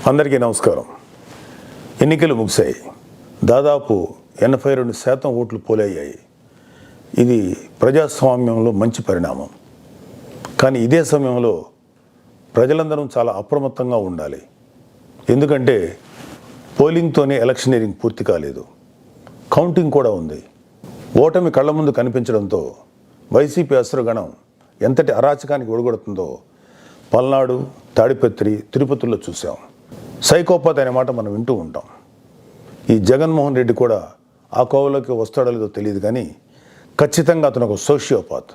అందరికీ నమస్కారం. ఎన్నికలు ముగిశాయి. దాదాపు 82% ఓట్లు పోలయ్యాయి. ఇది ప్రజాస్వామ్యంలో మంచి పరిణామం. కానీ ఇదే సమయంలో ప్రజలందరం చాలా అప్రమత్తంగా ఉండాలి. ఎందుకంటే పోలింగ్తోనే ఎలక్షనీరింగ్ పూర్తి కాలేదు, కౌంటింగ్ కూడా ఉంది. ఓటమి కళ్ళ ముందు కనిపించడంతో వైసీపీ అసురగణం ఎంతటి అరాచకానికి ఒడిగొడుతుందో పల్నాడు, తాడిపత్రి, తిరుపతిలో చూసాం. సైకోపాత్ అనే మాట మనం వింటూ ఉంటాం. ఈ జగన్మోహన్ రెడ్డి కూడా ఆ కోవలోకి వస్తాడో లేదో తెలియదు, కానీ ఖచ్చితంగా అతను ఒక సోషియోపాత్.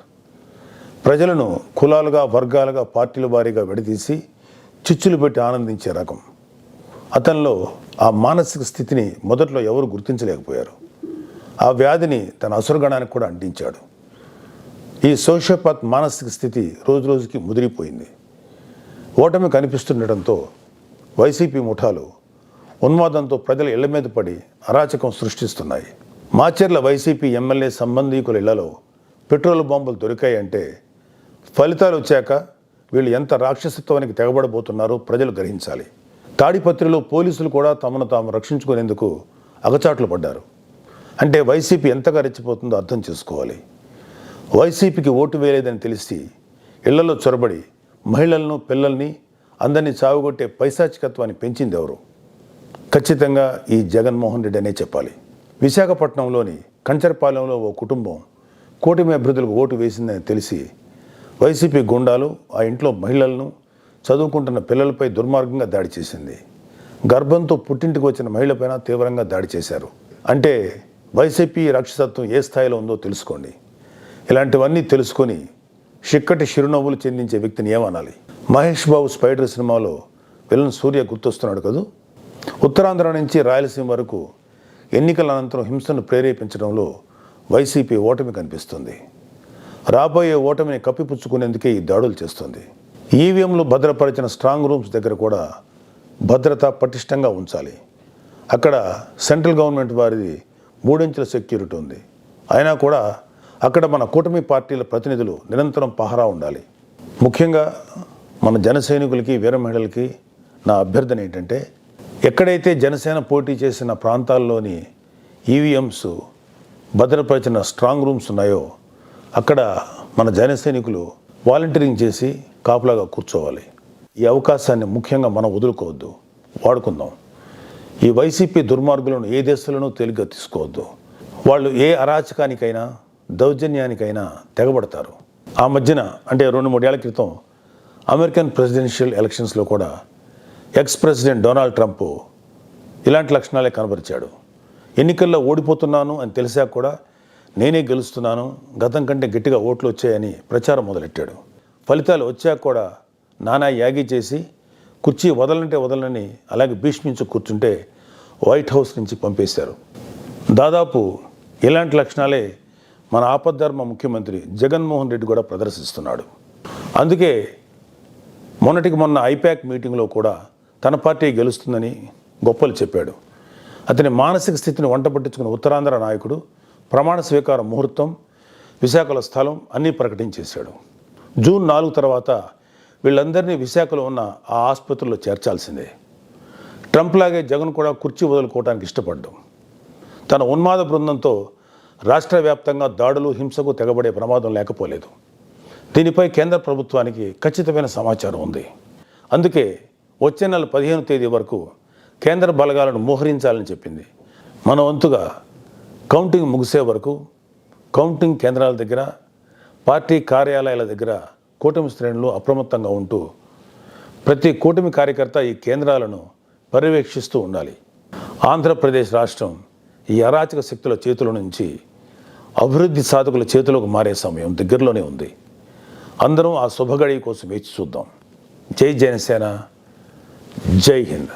ప్రజలను కులాలుగా, వర్గాలుగా, పార్టీల వారీగా విడదీసి చిచ్చులు పెట్టి ఆనందించే రకం. అతనిలో ఆ మానసిక స్థితిని మొదట్లో ఎవరు గుర్తించలేకపోయారు. ఆ వ్యాధిని తన అసురగణానికి కూడా అంటించాడు. ఈ సోషియోపాత్ మానసిక స్థితి రోజు రోజుకి ముదిరిపోయింది. ఓటమి కనిపిస్తుండటంతో వైసీపీ ముఠాలు ఉన్మాదంతో ప్రజల ఇళ్ల మీద పడి అరాచకం సృష్టిస్తున్నాయి. మాచర్ల వైసీపీ ఎమ్మెల్యే సంబంధీకుల ఇళ్లలో పెట్రోల్ బాంబులు దొరికాయంటే ఫలితాలు వచ్చాక వీళ్ళు ఎంత రాక్షసత్వానికి తెగబడబోతున్నారో ప్రజలు గ్రహించాలి. తాడిపత్రిలో పోలీసులు కూడా తమను తాము రక్షించుకునేందుకు అగచాట్లు పడ్డారు. అంటే వైసీపీ ఎంతగా రెచ్చిపోతుందో అర్థం చేసుకోవాలి. వైసీపీకి ఓటు వేయలేదని తెలిసి ఇళ్లలో చొరబడి మహిళలను, పిల్లల్ని అందరినీ చావుగొట్టే పైశాచికత్వాన్ని పెంచింది ఎవరు? ఖచ్చితంగా ఈ జగన్మోహన్ రెడ్డి అనే చెప్పాలి. విశాఖపట్నంలోని కంచరపాలెంలో ఓ కుటుంబం కూటమి అభ్యర్థులకు ఓటు వేసిందని తెలిసి వైసీపీ గుండాలు ఆ ఇంట్లో మహిళలను, చదువుకుంటున్న పిల్లలపై దుర్మార్గంగా దాడి చేసింది. గర్భంతో పుట్టింటికి వచ్చిన మహిళపైన తీవ్రంగా దాడి చేశారు. అంటే వైసీపీ రాక్షసత్వం ఏ స్థాయిలో ఉందో తెలుసుకోండి. ఇలాంటివన్నీ తెలుసుకొని చిక్కటి చిరునవ్వులు చెందించే వ్యక్తిని ఏమనాలి? మహేష్ బాబు స్పైడర్ సినిమాలో విలన్ సూర్య గుర్తొస్తున్నాడు కదూ. ఉత్తరాంధ్ర నుంచి రాయలసీమ వరకు ఎన్నికల అనంతరం హింసను ప్రేరేపించడంలో వైసీపీ ఓటమి కనిపిస్తుంది. రాబోయే ఓటమిని కప్పిపుచ్చుకునేందుకే ఈ దాడులు చేస్తుంది. ఈవీఎంలు భద్రపరిచిన స్ట్రాంగ్ రూమ్స్ దగ్గర కూడా భద్రత పటిష్టంగా ఉంచాలి. అక్కడ సెంట్రల్ గవర్నమెంట్ వారిది 3 అంచెల సెక్యూరిటీ ఉంది. అయినా కూడా అక్కడ మన కూటమి పార్టీల ప్రతినిధులు నిరంతరం పహరా ఉండాలి. ముఖ్యంగా మన జన సైనికులకి, వీర మహిళలకి నా అభ్యర్థన ఏంటంటే, ఎక్కడైతే జనసేన పోటీ చేసిన ప్రాంతాల్లోని ఈవీఎంస్ భద్రపరిచిన స్ట్రాంగ్ రూమ్స్ ఉన్నాయో అక్కడ మన జన సైనికులు వాలంటీరింగ్ చేసి కాపులాగా కూర్చోవాలి. ఈ అవకాశాన్ని ముఖ్యంగా మనం వదులుకోవద్దు, వాడుకుందాం. ఈ వైసీపీ దుర్మార్గులను ఏ దేశంలోనూ తేలిగ్గా తీసుకోవద్దు. వాళ్ళు ఏ అరాచకానికైనా, దౌర్జన్యానికైనా తెగబడతారు. ఆ మధ్యన అంటే 2-3 ఏళ్ల క్రితం అమెరికన్ ప్రెసిడెన్షియల్ ఎలక్షన్స్లో కూడా ఎక్స్ ప్రెసిడెంట్ డొనాల్డ్ ట్రంప్ ఇలాంటి లక్షణాలే కనబరిచాడు. ఎన్నికల్లో ఓడిపోతున్నాను అని తెలిసాక కూడా నేనే గెలుస్తున్నాను, గతం కంటే గట్టిగా ఓట్లు వచ్చాయని ప్రచారం మొదలెట్టాడు. ఫలితాలు వచ్చాక కూడా నానా యాగి చేసి కుర్చీ వదలంటే వదలని అలాగే భీష్మించి కూర్చుంటే వైట్ హౌస్ నుంచి పంపేశారు. దాదాపు ఇలాంటి లక్షణాలే మన ఆపద్ధర్మ ముఖ్యమంత్రి జగన్మోహన్ రెడ్డి కూడా ప్రదర్శిస్తున్నాడు. అందుకే మొన్నటికి మొన్న ఐపాక్ మీటింగ్లో కూడా తన పార్టీ గెలుస్తుందని గొప్పలు చెప్పాడు. అతని మానసిక స్థితిని వంట పట్టించుకున్న ఉత్తరాంధ్ర నాయకుడు ప్రమాణ స్వీకార ముహూర్తం, విశాఖలో స్థలం అన్నీ ప్రకటించేశాడు. జూన్ 4 తర్వాత వీళ్ళందరినీ విశాఖలో ఉన్న ఆ ఆసుపత్రిలో చేర్చాల్సిందే. ట్రంప్ లాగే జగన్ కూడా కుర్చీ వదులుకోవడానికి ఇష్టపడ్డాం. తన ఉన్మాద బృందంతో రాష్ట్ర వ్యాప్తంగా దాడులు, హింసకు తెగబడే ప్రమాదం లేకపోలేదు. దీనిపై కేంద్ర ప్రభుత్వానికి ఖచ్చితమైన సమాచారం ఉంది. అందుకే వచ్చే నెల 15వ తేదీ వరకు కేంద్ర బలగాలను మోహరించాలని చెప్పింది. మన వంతుగా కౌంటింగ్ ముగిసే వరకు కౌంటింగ్ కేంద్రాల దగ్గర, పార్టీ కార్యాలయాల దగ్గర కూటమి శ్రేణులు అప్రమత్తంగా ఉంటూ ప్రతి కూటమి కార్యకర్త ఈ కేంద్రాలను పర్యవేక్షిస్తూ ఉండాలి. ఆంధ్రప్రదేశ్ రాష్ట్రం ఈ అరాచక శక్తుల చేతుల నుంచి అభివృద్ధి సాధకుల చేతులకు మారే సమయం దగ్గరలోనే ఉంది. అందరం ఆ శుభగడి కోసం వేచి చూద్దాం. జై జనసేన, జై హింద్.